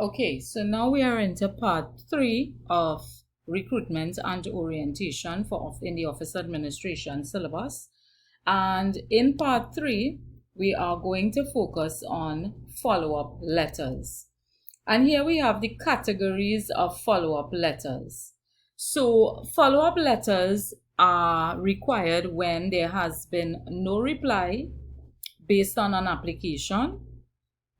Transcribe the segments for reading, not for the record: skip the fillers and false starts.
Okay, so now we are into part 3 of Recruitment and Orientation in the Office Administration syllabus. And in part 3, we are going to focus on follow-up letters. And here we have the categories of follow-up letters. So follow-up letters are required when there has been no reply based on an application,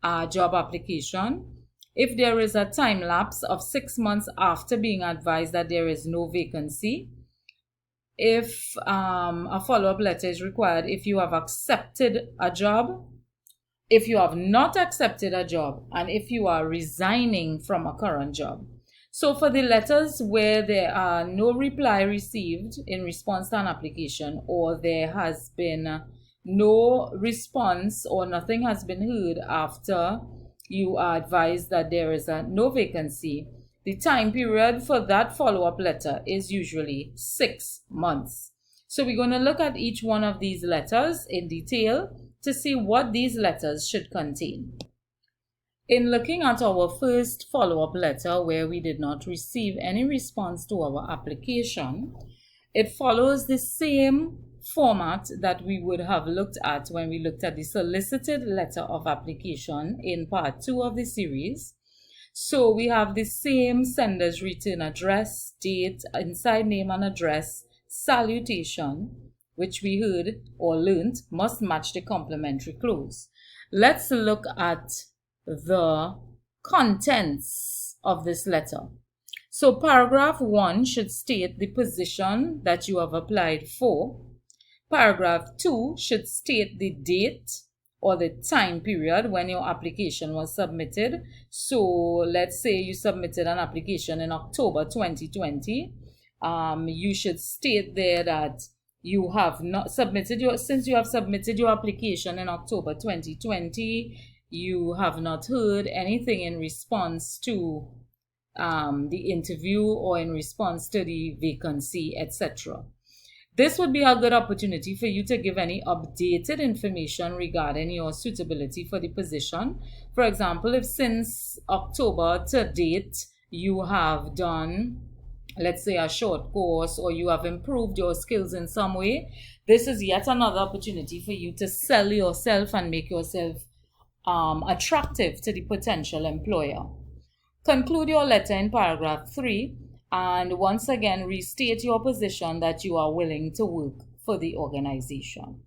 a job application, if there is a time lapse of 6 months after being advised that there is no vacancy, if a follow-up letter is required if you have accepted a job, if you have not accepted a job, and if you are resigning from a current job. So for the letters where there are no reply received in response to an application, or there has been no response or nothing has been heard after you are advised that there is no vacancy, the time period for that follow-up letter is usually 6 months. So we're going to look at each one of these letters in detail to see what these letters should contain. In looking at our first follow-up letter where we did not receive any response to our application, it follows the same format that we would have looked at when we looked at the solicited letter of application in part 2 of the series. So we have the same sender's return address, date, inside name and address, salutation, which we heard or learned must match the complementary clause. Let's look at the contents of this letter. So paragraph 1 should state the position that you have applied for. Paragraph 2 should state the date or the time period when your application was submitted. So let's say you submitted an application in October 2020. You should state there that you have not submitted since you have submitted your application in October 2020, you have not heard anything in response to the interview or in response to the vacancy, etc. This would be a good opportunity for you to give any updated information regarding your suitability for the position. For example, if since October to date you have done, let's say, a short course, or you have improved your skills in some way, this is yet another opportunity for you to sell yourself and make yourself attractive to the potential employer. Conclude your letter in paragraph 3 and once again restate your position that you are willing to work for the organization.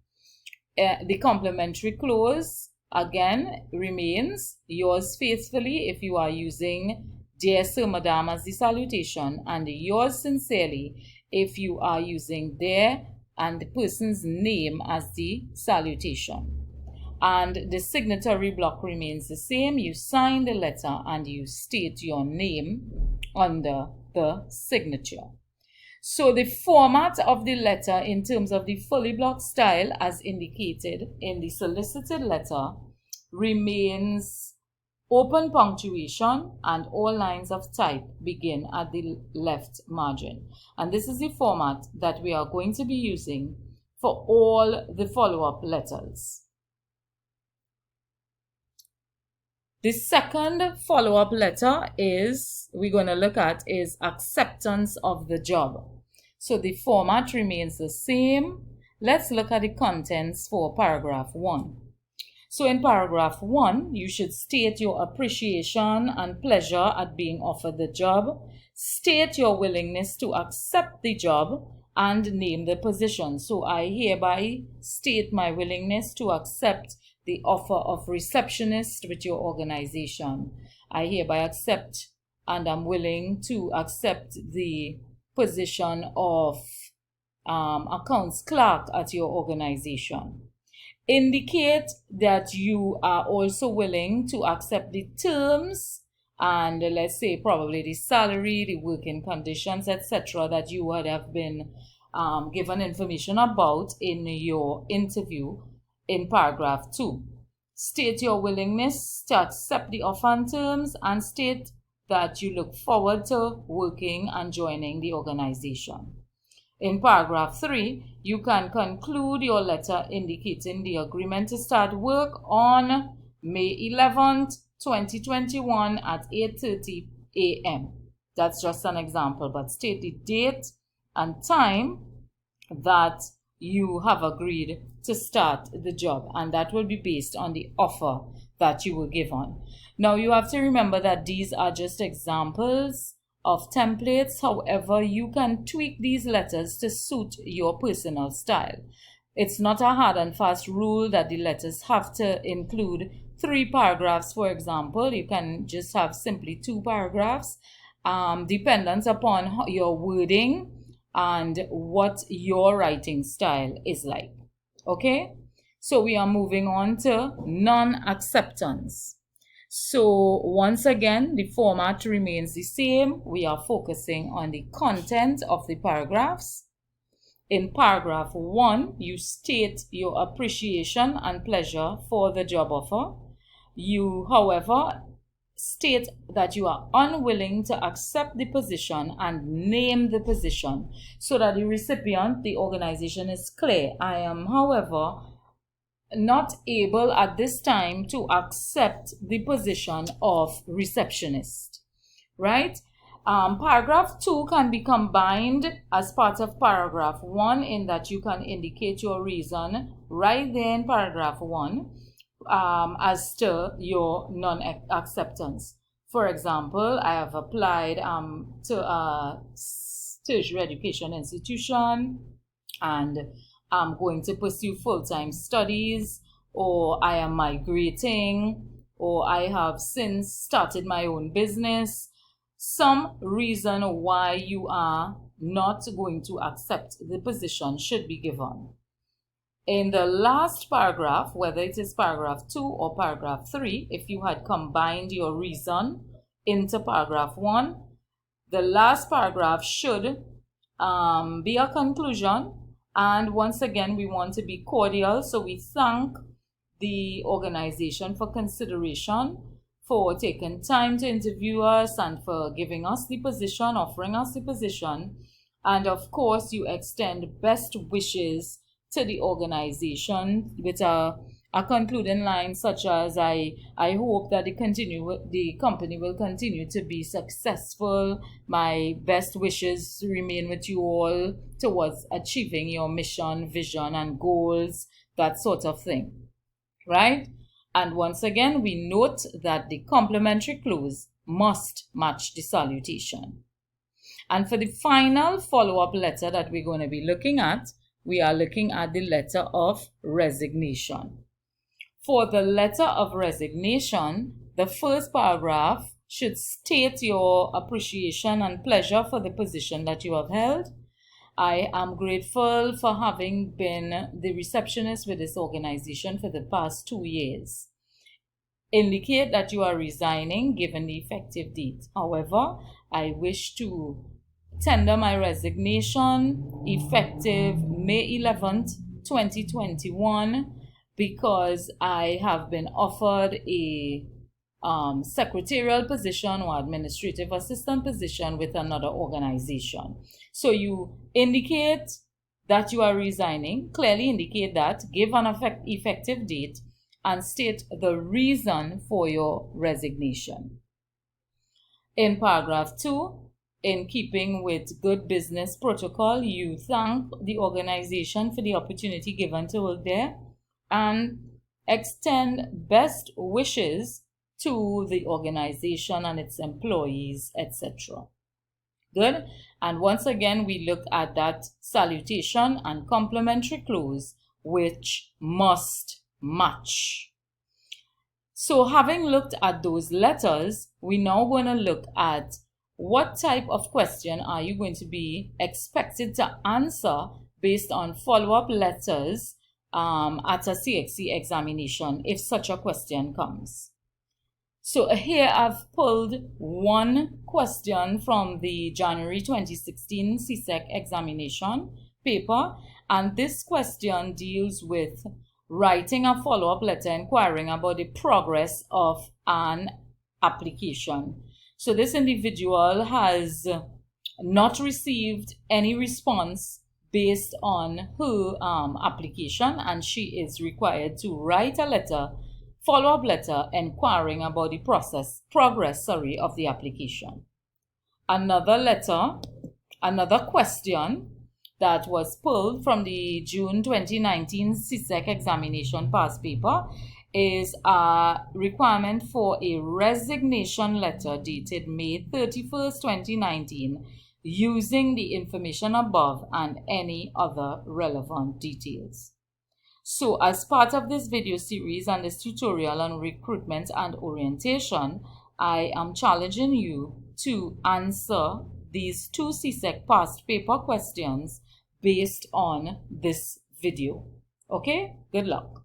The complementary clause again remains yours faithfully if you are using dear sir, madam as the salutation, and yours sincerely if you are using their and the person's name as the salutation. And the signatory block remains the same. You sign the letter and you state your name under the signature. So the format of the letter in terms of the fully blocked style as indicated in the solicited letter remains open punctuation and all lines of type begin at the left margin. And this is the format that we are going to be using for all the follow-up letters. The second follow-up letter we're going to look at is acceptance of the job. So the format remains the same. Let's look at the contents for paragraph 1. So in paragraph 1, you should state your appreciation and pleasure at being offered the job, state your willingness to accept the job, and name the position. So I hereby state my willingness to accept the offer of receptionist with your organization. I hereby accept and I'm willing to accept the position of accounts clerk at your organization. Indicate that you are also willing to accept the terms and let's say probably the salary, the working conditions, etc. that you would have been given information about in your interview in paragraph 2. State your willingness to accept the offer and terms and state that you look forward to working and joining the organization. In paragraph 3, you can conclude your letter indicating the agreement to start work on May 11th, 2021 at 8:30 a.m. That's just an example, but state the date and time that you have agreed to start the job, and that will be based on the offer that you will give on. Now, you have to remember that these are just examples of templates. However, you can tweak these letters to suit your personal style. It's not a hard and fast rule that the letters have to include 3 paragraphs, for example. You can just have simply 2 paragraphs, dependent upon your wording and what your writing style is like. Okay, so we are moving on to non-acceptance. So once again, the format remains the same. We are focusing on the content of the paragraphs. In paragraph 1, you state your appreciation and pleasure for the job offer. You, however, state that you are unwilling to accept the position and name the position so that the recipient, the organization, is clear. I am, however, not able at this time to accept the position of receptionist, right? Paragraph 2 can be combined as part of paragraph 1 in that you can indicate your reason right there in paragraph 1 as to your non-acceptance. For example, I have applied to a tertiary education institution and I'm going to pursue full-time studies, or I am migrating, or I have since started my own business. Some reason why you are not going to accept the position should be given. In the last paragraph, whether it is paragraph 2 or paragraph 3, if you had combined your reason into paragraph 1, the last paragraph should be a conclusion. And once again, we want to be cordial, so we thank the organization for consideration, for taking time to interview us and for giving us the position, offering us the position. And of course, you extend best wishes to the organization with a concluding line such as, I hope that the company will continue to be successful. My best wishes remain with you all towards achieving your mission, vision, and goals, that sort of thing, right? And once again, we note that the complimentary clause must match the salutation. And for the final follow-up letter that we're going to be looking at, we are looking at the letter of resignation. For the letter of resignation, the first paragraph should state your appreciation and pleasure for the position that you have held. I am grateful for having been the receptionist with this organization for the past 2 years. Indicate that you are resigning given the effective date. However, I wish to tender my resignation effective May 11th, 2021, because I have been offered a secretarial position or administrative assistant position with another organization. So you indicate that you are resigning, clearly indicate that, give an effective date, and state the reason for your resignation. In paragraph 2, in keeping with good business protocol, you thank the organization for the opportunity given to work there and extend best wishes to the organization and its employees, etc. Good. And once again, we look at that salutation and complimentary clause, which must match. So having looked at those letters, we now going to look at what type of question are you going to be expected to answer based on follow-up letters at a CSEC examination, if such a question comes. So here I've pulled one question from the January 2016 CSEC examination paper, and this question deals with writing a follow-up letter inquiring about the progress of an application. So this individual has not received any response based on her application, and she is required to write a letter follow-up letter inquiring about the progress of the application. Another question that was pulled from the June 2019 CSEC examination past paper is a requirement for a resignation letter dated May 31st, 2019, using the information above and any other relevant details. So as part of this video series and this tutorial on recruitment and orientation, I am challenging you to answer these 2 CSEC past paper questions based on this video. Okay, good luck.